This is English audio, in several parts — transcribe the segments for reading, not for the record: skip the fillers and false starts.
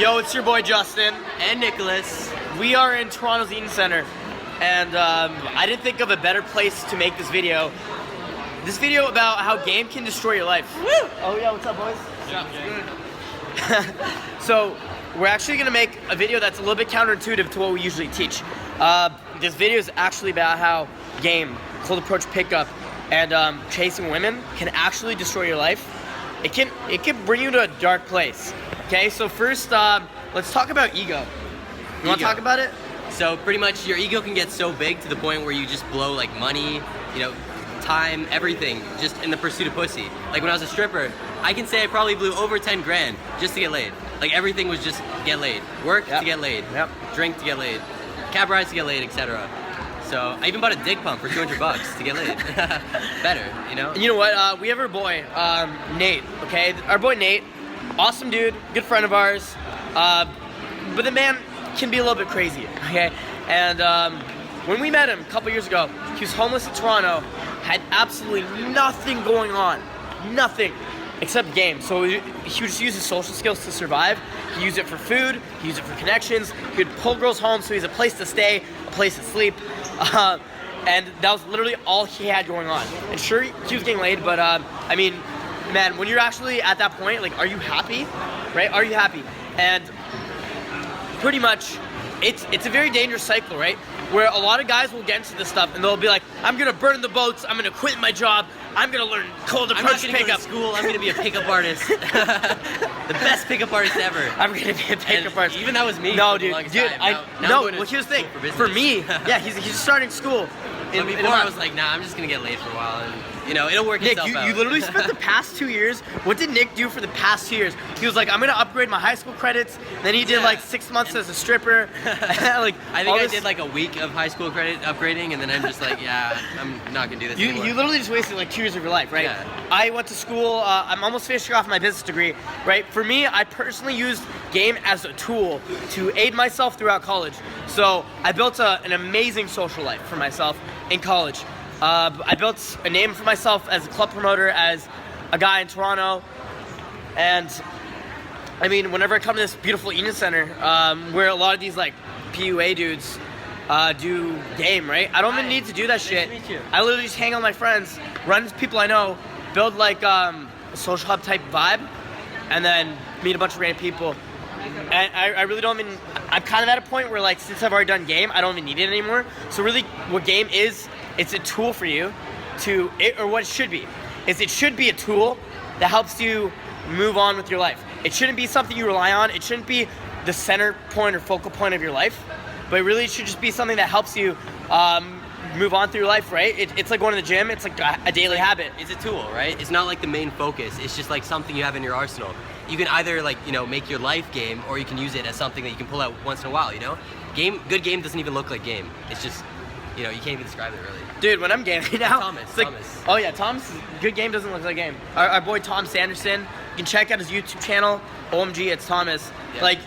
Yo, it's your boy Justin. And Nicholas. We are in Toronto's Eaton Center, and I didn't think of a better place to make this video. This video about how game can destroy your life. Woo! Oh yeah, what's up, boys? Yeah. So, we're actually gonna make a video that's a little bit counterintuitive to what we usually teach. This video is actually about how game, cold approach pickup, and chasing women can actually destroy your life. It can bring you to a dark place. Okay, so first, let's talk about ego. You want to talk about it? So pretty much your ego can get so big to the point where you just blow like money, time, everything, just in the pursuit of pussy. Like when I was a stripper, I can say I probably blew over 10 grand just to get laid. Like everything was just get laid. Work to get laid. Drink to get laid. Cab rides to get laid, etc. So I even bought a dick pump for $200 to get laid. Better, you know? You know what? We have our boy, Nate, okay? Our boy Nate, awesome dude, good friend of ours. But the man can be a little bit crazy, okay? And when we met him a couple years ago, he was homeless in Toronto, had absolutely nothing going on. Nothing except game. So he would just use his social skills to survive. He used it for food, he used it for connections, he would pull girls home so he has a place to stay, a place to sleep. And that was literally all he had going on. And sure, he was getting laid, but I mean, man, when you're actually at that point, like, are you happy? Right? Are you happy? And pretty much, it's a very dangerous cycle, right? Where a lot of guys will get into this stuff and they'll be like, I'm gonna burn the boats, I'm gonna quit my job, I'm gonna learn cold approach pickup. I'm not gonna go to school, I'm gonna be a pickup artist. The best pickup artist ever. I'm gonna be a pickup artist. Even that was me. No, for the dude, longest dude, time. well, here's the thing. For me, yeah, he's starting school. But before I was like, nah, I'm just gonna get laid for a while, and it'll work Nick, itself out. you literally spent the past 2 years. What did Nick do for the past 2 years? He was like, I'm gonna upgrade my high school credits. Then he did like 6 months as a stripper. Like I think I did like a week of high school credit upgrading, and then I'm just like, yeah, I'm not gonna do this anymore. You literally just wasted like 2 years of your life, right? Yeah. I went to school. I'm almost finishing off my business degree, right? For me, I personally used game as a tool to aid myself throughout college. So I built an amazing social life for myself in college. I built a name for myself as a club promoter, as a guy in Toronto, and I mean, whenever I come to this beautiful Eaton Center, where a lot of these like PUA dudes do game, right? I don't even need to do that shit. Nice to meet you. I literally just hang out with my friends, run into people I know, build like a social hub type vibe, and then meet a bunch of random people. And I really don't even, I'm kind of at a point where like, since I've already done game, I don't even need it anymore. So really what game is, it's a tool for you or what it should be, is it should be a tool that helps you move on with your life. It shouldn't be something you rely on. It shouldn't be the center point or focal point of your life, but it really should just be something that helps you move on through your life, right? It's like going to the gym. It's like a daily habit. It's a tool, right? It's not like the main focus. It's just like something you have in your arsenal. You can either like, make your life game, or you can use it as something that you can pull out once in a while, Good game doesn't even look like game. It's just, you can't even describe it really. Dude, when I'm gaming now, Thomas. Oh yeah, Tom's good game doesn't look like game. Our boy Tom Sanderson, you can check out his YouTube channel. OMG, it's Thomas. Yeah. Like,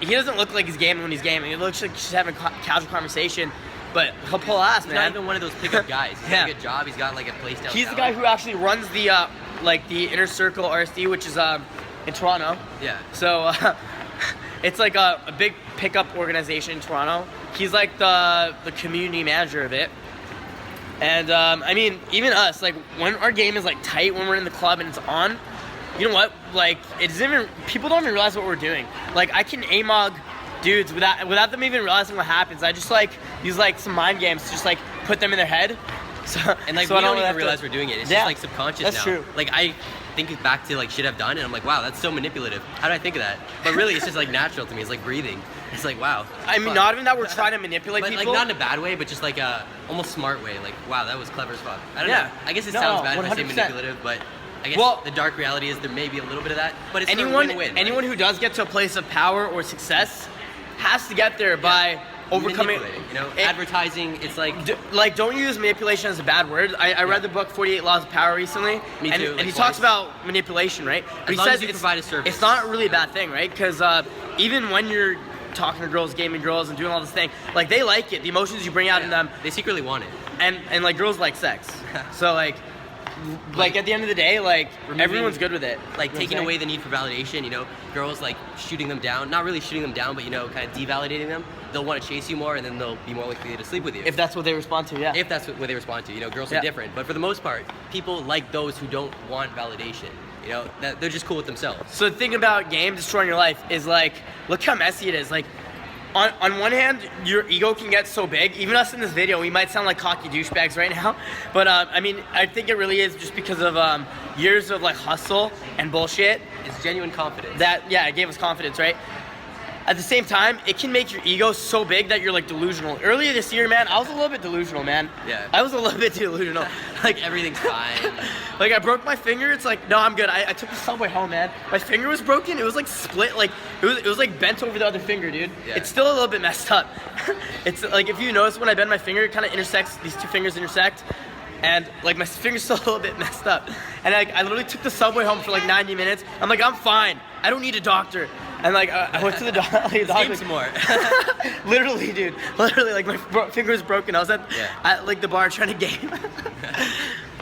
he doesn't look like he's gaming when he's gaming. It looks like he's just having a casual conversation, but he'll pull ass, He's man. not even one of those pickup guys. He's got a good job. He's got like a place downtown. He's the guy who actually runs the the Inner Circle RSD, which is in Toronto. Yeah. So it's like a big pickup organization in Toronto. He's like the community manager of it. And I mean, even us, like when our game is like tight, when we're in the club and it's on, you know what? Like people don't even realize what we're doing. Like I can AMOG dudes without them even realizing what happens. I just like use like some mind games to just like put them in their head. So and like so we don't even realize we're doing it. It's just like subconscious now. That's true. Like I think back to like shit I've done, and I'm like, wow, that's so manipulative. How did I think of that? But really, it's just like natural to me. It's like breathing. It's like, wow. I mean, not even that we're trying to manipulate but people. Like not in a bad way, but just like a almost smart way. Like, wow, that was clever as fuck. I don't Yeah. know. I guess it sounds bad if I say 100%. manipulative, but I guess the dark reality is there may be a little bit of that. But it's anyone win-win, anyone who does get to a place of power or success has to get there by overcoming. Advertising. It's like don't use manipulation as a bad word. I read the book 48 Laws of Power recently. Me too, And he talks about manipulation, right? But he long says as you provide a service. It's not really a bad thing, right? Because even when you're talking to girls, gaming girls, and doing all this thing, like they like it. The emotions you bring out in them, they secretly want it. and like girls like sex. So like like at the end of the day, like Removing- everyone's good with it. Like You know taking what I'm away the need for validation, you know, girls like shooting them down, not really shooting them down, but you know, kind of devalidating them. They'll want to chase you more, and then they'll be more likely to sleep with you. saying? If that's what they respond to, yeah. If that's what they respond to, you know, girls Yeah. are different. But for the most part, people like those who don't want validation. You know, that they're just cool with themselves. So the thing about game destroying your life is like, look how messy it is. Like, on one hand, your ego can get so big. Even us in this video, we might sound like cocky douchebags right now. But I mean, I think it really is just because of years of like hustle and bullshit. It's genuine confidence. That, yeah, it gave us confidence, right? At the same time, it can make your ego so big that you're like delusional. Earlier this year, man, I was a little bit delusional, man. Yeah. I was a little bit delusional. Like everything's fine. Like I broke my finger. It's like, no, I'm good. I took the subway home, man. My finger was broken. It was like split. Like it was like bent over the other finger, dude. Yeah. It's still a little bit messed up. It's like if you notice when I bend my finger, it kind of intersects. These two fingers intersect, and like my finger's still a little bit messed up. And I literally took the subway home for like 90 minutes. I'm like, I'm fine. I don't need a doctor. And like I went to the doctor. Steam some more. Literally, dude. Literally, like my finger was broken. I was at like the bar trying to game.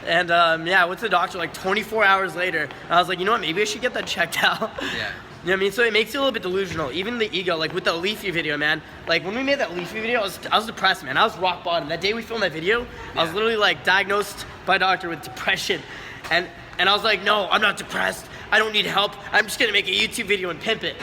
And yeah, I went to the doctor like 24 hours later. And I was like, you know what? Maybe I should get that checked out. Yeah. You know what I mean? So it makes you a little bit delusional. Even the ego, like with the Leafy video, man. Like when we made that Leafy video, I was depressed, man. I was rock bottom. That day we filmed that video, I was literally like diagnosed by a doctor with depression. And I was like, no, I'm not depressed. I don't need help. I'm just gonna make a YouTube video and pimp it.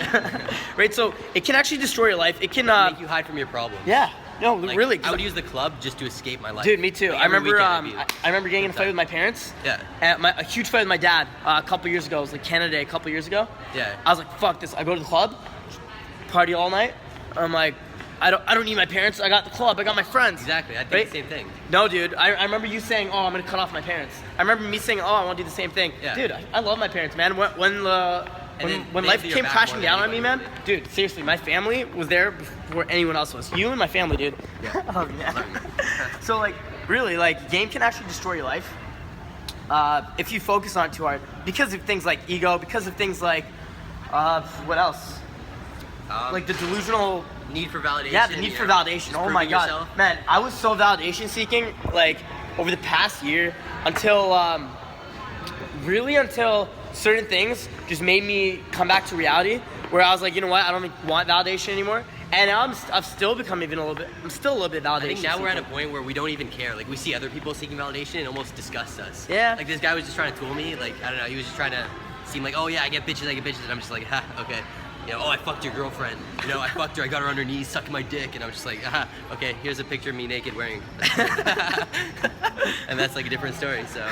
Right? So it can actually destroy your life. It can Make you hide from your problems. yeah. No, Like, really. I would use the club just to escape my life. Dude, me too. Like, I every remember weekend I'd be- I remember getting in a fight with my parents. Yeah. And a huge fight with my dad a couple years ago. It was like Canada Day a couple years ago. Yeah. I was like, fuck this. I go to the club, party all night. I'm like, I don't need my parents. I got the club. I got my friends. Exactly. I think Right? the same thing. No, dude. I remember you saying, oh, I'm gonna cut off my parents. I remember me saying, oh, I want to do the same thing. Yeah. Dude, I love my parents, man. When then life they have came your back crashing more down than on me, man, anybody dude, seriously, my family was there before anyone else was. You and my family, dude. Yeah. Oh, yeah. So, like, really, like, game can actually destroy your life if you focus on it too hard. Because of things like ego, because of things like, what else? Like the delusional... Need for validation. Yeah, the need for validation. Oh my god, yourself. man! I was so validation seeking, like over the past year, until until certain things just made me come back to reality, where I was like, you know what? I don't want validation anymore. And now I've still become even a little bit. I'm still a little bit validation. I think now we're at a seeking. point where we don't even care. Like we see other people seeking validation and it almost disgusts us. Yeah. Like this guy was just trying to tool me. Like I don't know. He was just trying to seem like, oh yeah, I get bitches. And I'm just like, ha, okay. You know, oh, I fucked your girlfriend. You know, I fucked her. I got her on her knees, sucking my dick, and I'm just like, aha, okay. Here's a picture of me naked wearing. And that's like a different story. So,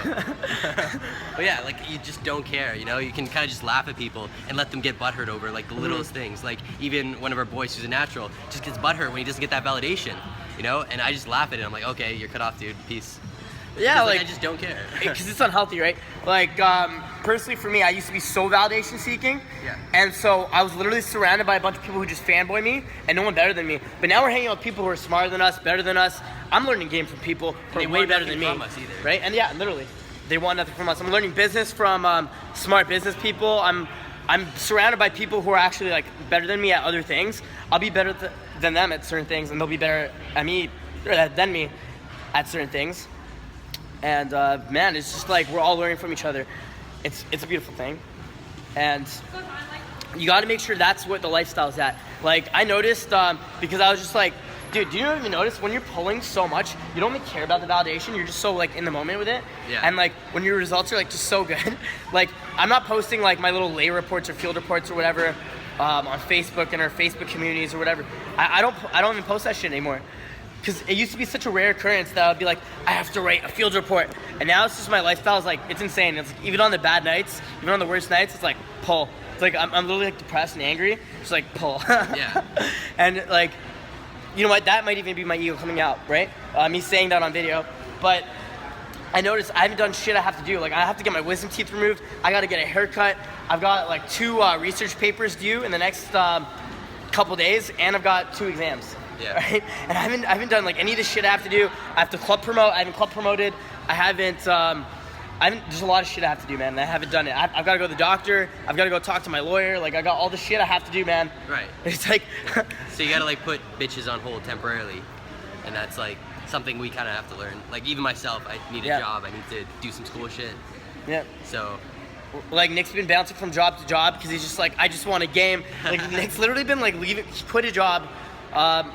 but yeah, like you just don't care. You know, you can kind of just laugh at people and let them get butthurt over like the littlest things. Like even one of our boys who's a natural just gets butthurt when he doesn't get that validation. You know, and I just laugh at it. I'm like, okay, you're cut off, dude. Peace. Yeah, Like like I just don't care. because it's unhealthy, right? Like personally for me, I used to be so validation seeking, Yeah. and so I was literally surrounded by a bunch of people who just fanboy me, and no one better than me. But now we're hanging out with people who are smarter than us, better than us. I'm learning game from people who They are way want better than nothing me, from us either. right? And yeah, literally, they want nothing from us. I'm learning business from smart business people. I'm surrounded by people who are actually like better than me at other things. I'll be better than them at certain things, and they'll be better at me or than me at certain things. And man, it's just like we're all learning from each other. It's a beautiful thing, and you got to make sure that's what the lifestyle's at. Like I noticed because I was just like, dude, do you even notice when you're pulling so much, you don't really care about the validation. You're just so like in the moment with it. Yeah. And like when your results are like just so good, like I'm not posting like my little lay reports or field reports or whatever on Facebook and our Facebook communities or whatever. I don't even post that shit anymore. Because it used to be such a rare occurrence that I'd be like, I have to write a field report. And now it's just my lifestyle is like, it's insane. It's like, even on the bad nights, even on the worst nights, it's like, pull. It's like, I'm literally like depressed and angry. It's like, pull. Yeah. And like, you know what, that might even be my ego coming out, right? Me saying that on video. But I noticed I haven't done shit I have to do. Like I have to get my wisdom teeth removed. I got to get a haircut. I've got like 2 research papers due in the next couple days. And I've got 2 exams. Yeah. Right? And I haven't done like any of the shit I have to do. I have to club promote. I haven't club promoted. I haven't. There's a lot of shit I have to do, man. And I haven't done it. I've got to go to the doctor. I've got to go talk to my lawyer. Like I got all the shit I have to do, man. Right. It's like. So you gotta like put bitches on hold temporarily, and that's like something we kind of have to learn. Like even myself, I need a Yeah. job. I need to do some school shit. Yeah. So Like Nick's been bouncing from job to job because he's just like, I just want a game. Like Nick's literally been like leaving. He quit a job. That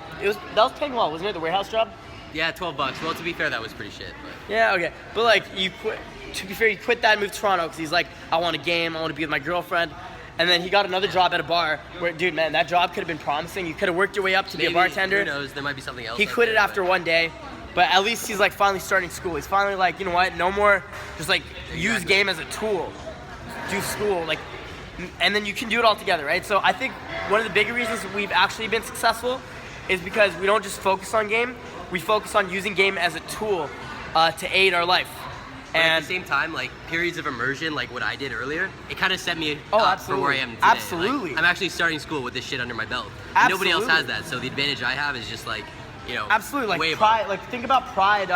was paying well, wasn't it? The warehouse job. yeah, $12. Well, to be fair, that was pretty shit. But Yeah. Okay. But like you quit. To be fair, he quit that and moved to Toronto because he's like, I want a game. I want to be with my girlfriend. And then he got another job at a bar where, dude, man, that job could have been promising. You could have worked your way up to be a maybe, bartender. Who knows? There might be something else. He out quit it there, after but- one day, but at least he's like finally starting school. He's finally like, you know what? No more just like use Exactly. game as a tool. Do school like, and then you can do it all together, right? So I think one of the bigger reasons we've actually been successful is because we don't just focus on game. We focus on using game as a tool to aid our life. But at And the same time, like periods of immersion, like what I did earlier, it kind of set me Oh, up for absolutely. where I am today. Absolutely. Like, I'm actually starting school with this shit under my belt. And nobody else has Absolutely. that, so the advantage I have is just like, you know, absolutely, like way Pride. above. Like think about Pride,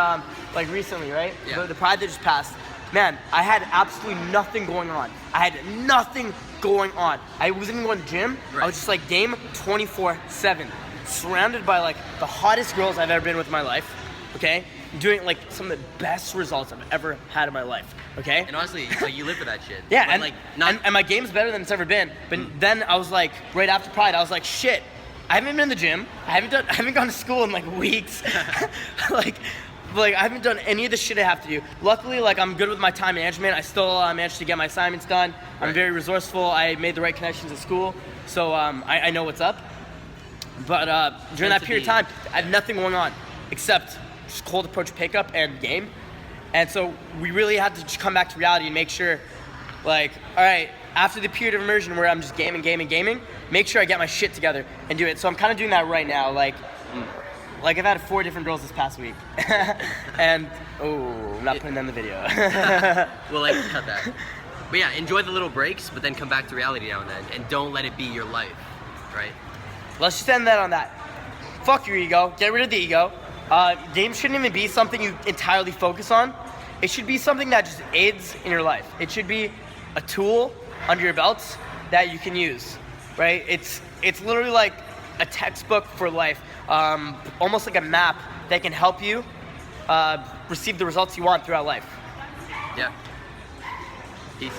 like recently, right? Yeah. The Pride that just passed. Man, I had absolutely nothing going on. I had nothing going on. I wasn't even going to the gym. I Right. was just like game 24/7, surrounded by like the hottest girls I've ever been with in my life. Okay, doing like some of the best results I've ever had in my life. Okay. And honestly, it's like you live for that shit. Yeah, But, and, like not. and my game's better than it's ever been. But then I was like, right after Pride, I was like, shit, I haven't been in the gym. I haven't gone to school in like weeks. like I haven't done any of the shit I have to do. Luckily, like I'm good with my time management. I still managed to get my assignments done. I'm Right. very resourceful. I made the right connections at school, so I know what's up. But during that to period of be- time, I had nothing going on except just cold approach pickup and game. And so we really had to just come back to reality and make sure, like, all right, after the period of immersion where I'm just gaming, make sure I get my shit together and do it. So I'm kind of doing that right now. Like I've had 4 different girls this past week. And, I'm not putting that in the video. We'll like cut that. But yeah, enjoy the little breaks, but then come back to reality now and then, and don't let it be your life, right? Let's just end that on that. Fuck your ego. Get rid of the ego. Games shouldn't even be something you entirely focus on. It should be something that just aids in your life. It should be a tool under your belts that you can use, right? It's literally like a textbook for life, almost like a map that can help you receive the results you want throughout life. Yeah. Peace.